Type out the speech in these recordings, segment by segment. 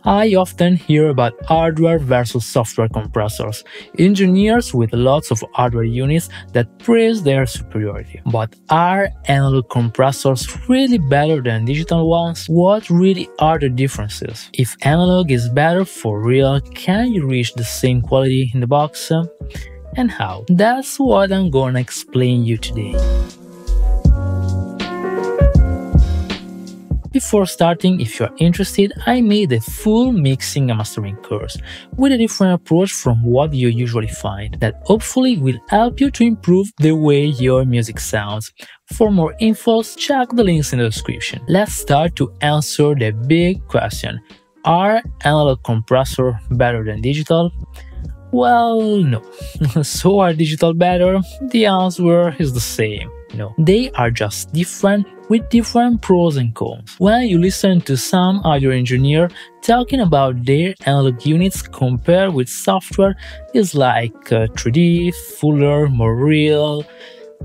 I often hear about hardware versus software compressors, engineers with lots of hardware units that praise their superiority. But are analog compressors really better than digital ones? What really are the differences? If analog is better for real, can you reach the same quality in the box? And how? That's what I'm gonna explain you today. Before starting, if you're interested, I made a full mixing and mastering course with a different approach from what you usually find that hopefully will help you to improve the way your music sounds. For more info, check the links in the description. Let's start to answer the big question. Are analog compressors better than digital? Well, no. So are digital better? The answer is the same. No, they are just different with different pros and cons. When you listen to some audio engineer talking about their analog units compared with software, it's like 3D, fuller, more real,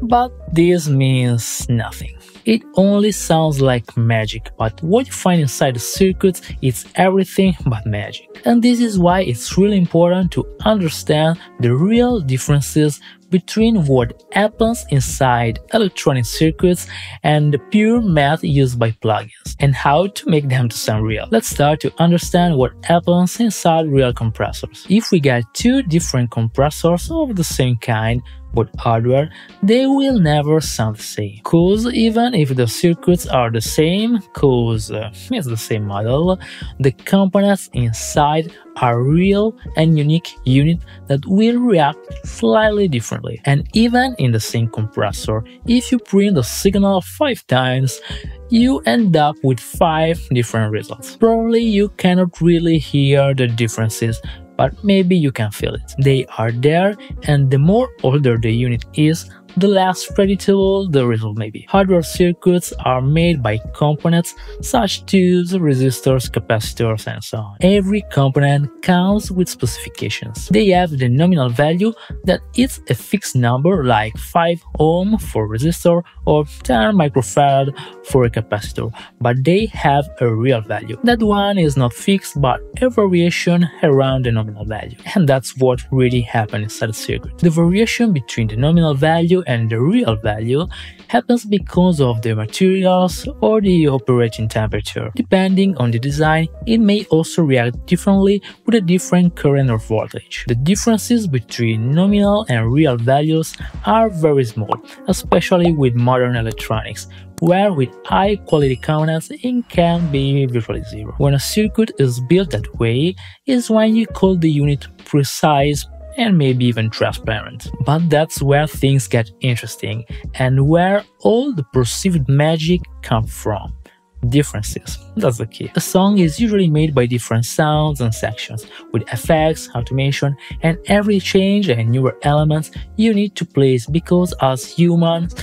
but this means nothing. It only sounds like magic, but what you find inside the circuits is everything but magic. And this is why it's really important to understand the real differences between what happens inside electronic circuits and the pure math used by plugins, and how to make them to sound real. Let's start to understand what happens inside real compressors. If we get two different compressors of the same kind, but hardware, they will never sound the same. Cause even if the circuits are the same, cause it's the same model, the components inside are real and unique units that will react slightly differently. And even in the same compressor, if you print the signal 5 times, you end up with 5 different results. Probably you cannot really hear the differences, but maybe you can feel it. They are there, and the more older the unit is, the less predictable the result may be. Hardware circuits are made by components such as tubes, resistors, capacitors, and so on. Every component comes with specifications. They have the nominal value that is a fixed number like 5 ohm for resistor or 10 microfarad for a capacitor, but they have a real value. That one is not fixed but a variation around the nominal value. And that's what really happens inside the circuit. The variation between the nominal value and the real value happens because of the materials or the operating temperature. Depending on the design, it may also react differently with a different current or voltage. The differences between nominal and real values are very small, especially with modern electronics, where with high quality components it can be virtually zero. When a circuit is built that way is when you call the unit precise and maybe even transparent. But that's where things get interesting and where all the perceived magic comes from. Differences. That's the key. A song is usually made by different sounds and sections, with effects, automation, and every change and newer elements you need to place because as humans,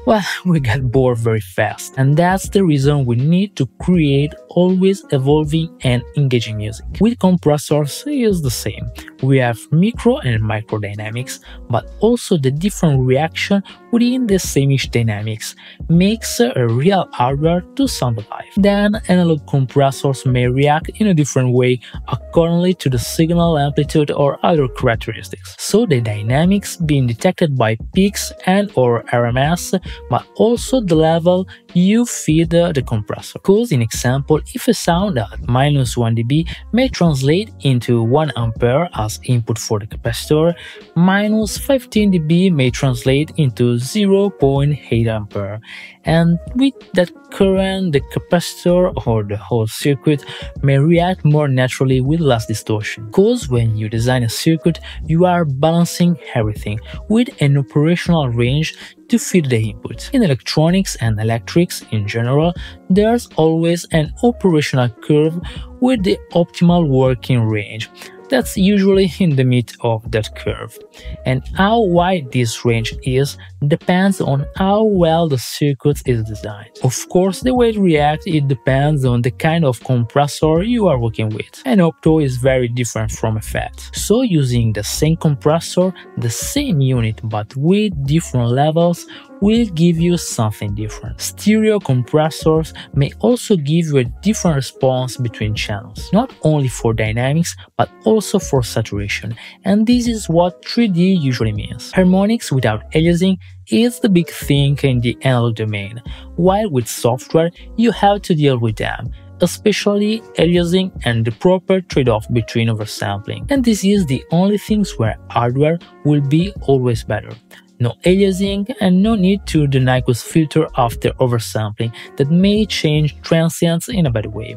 well, we get bored very fast, and that's the reason we need to create always evolving and engaging music. With compressors, it is the same. We have micro and micro dynamics, but also the different reaction within the same-ish dynamics makes a real hardware to sound alive. Then analog compressors may react in a different way accordingly to the signal amplitude or other characteristics. So the dynamics being detected by peaks and or RMS, but also the level you feed the compressor. Cause in example, if a sound at -1 dB may translate into 1 ampere as input for the capacitor, -15 dB may translate into 0.8 ampere. And with that current, the capacitor or the whole circuit may react more naturally with less distortion. Cause when you design a circuit, you are balancing everything with an operational range to fit the input. In electronics and electrics in general, there's always an operational curve with the optimal working range. That's usually in the mid of that curve. And how wide this range is depends on how well the circuit is designed. Of course, the way it reacts, it depends on the kind of compressor you are working with. An opto is very different from a FET. So using the same compressor, the same unit but with different levels will give you something different. Stereo compressors may also give you a different response between channels, not only for dynamics but also for saturation, and this is what 3D usually means. Harmonics without aliasing is the big thing in the analog domain, while with software you have to deal with them, especially aliasing and the proper trade-off between oversampling. And this is the only things where hardware will be always better. No aliasing and no need to the Nyquist filter after oversampling that may change transients in a bad way.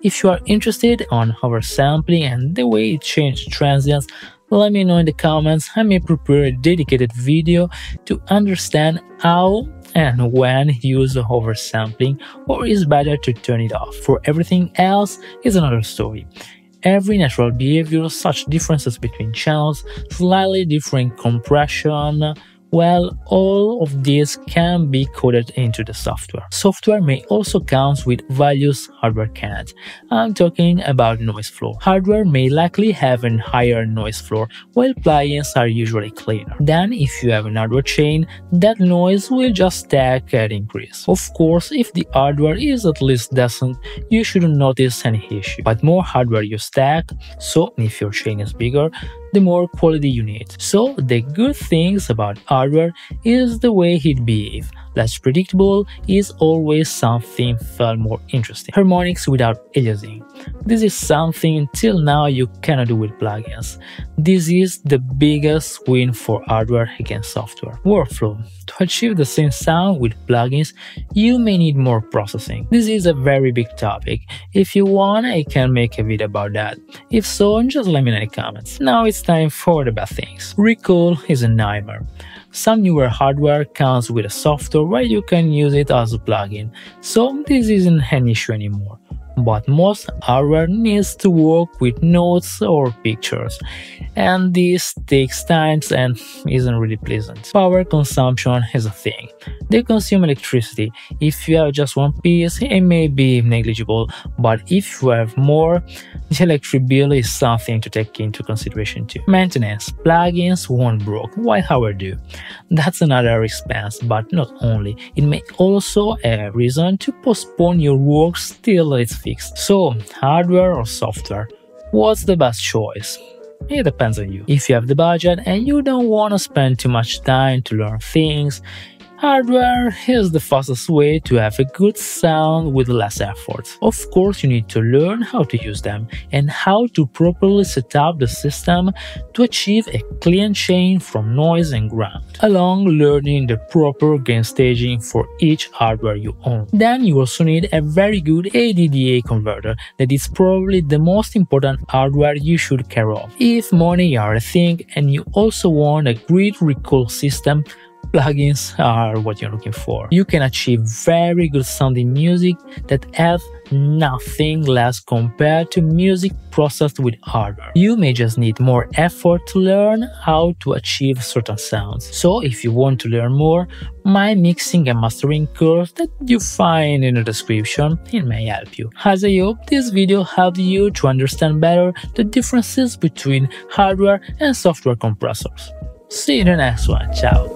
If you are interested on oversampling and the way it changed transients, let me know in the comments. I may prepare a dedicated video to understand how and when use oversampling, or is better to turn it off. For everything else is another story. Every natural behavior, such differences between channels, slightly different compression, well, all of this can be coded into the software. Software may also count with values hardware can't. I'm talking about noise floor. Hardware may likely have a higher noise floor, while plugins are usually cleaner. Then, if you have an hardware chain, that noise will just stack and increase. Of course, if the hardware is at least decent, you shouldn't notice any issue. But more hardware you stack, so if your chain is bigger, the more quality you need. So the good things about hardware is the way it behaves. Less predictable is always something felt more interesting. Harmonics without aliasing. This is something till now you cannot do with plugins. This is the biggest win for hardware against software. Workflow. To achieve the same sound with plugins, you may need more processing. This is a very big topic. If you want, I can make a video about that. If so, just let me know in the comments. Now it's time for the bad things. Recall is a nightmare. Some newer hardware comes with a software where you can use it as a plugin, so this isn't an issue anymore. But most hardware needs to work with notes or pictures, and this takes time and isn't really pleasant. Power consumption is a thing. They consume electricity. If you have just one piece, it may be negligible, but if you have more, the electric bill is something to take into consideration too. Maintenance. Plugins won't break, while hardware do. That's another expense, but not only. It may also a reason to postpone your work till it's fixed. So, hardware or software? What's the best choice? It depends on you. If you have the budget and you don't want to spend too much time to learn things, hardware is the fastest way to have a good sound with less effort. Of course, you need to learn how to use them and how to properly set up the system to achieve a clean chain from noise and ground, along learning the proper gain staging for each hardware you own. Then you also need a very good ADDA converter that is probably the most important hardware you should carry off. If money are a thing and you also want a great recall system, plugins are what you're looking for. You can achieve very good sounding music that have nothing less compared to music processed with hardware. You may just need more effort to learn how to achieve certain sounds. So if you want to learn more, my mixing and mastering course that you find in the description, it may help you. As I hope this video helped you to understand better the differences between hardware and software compressors. See you in the next one. Ciao.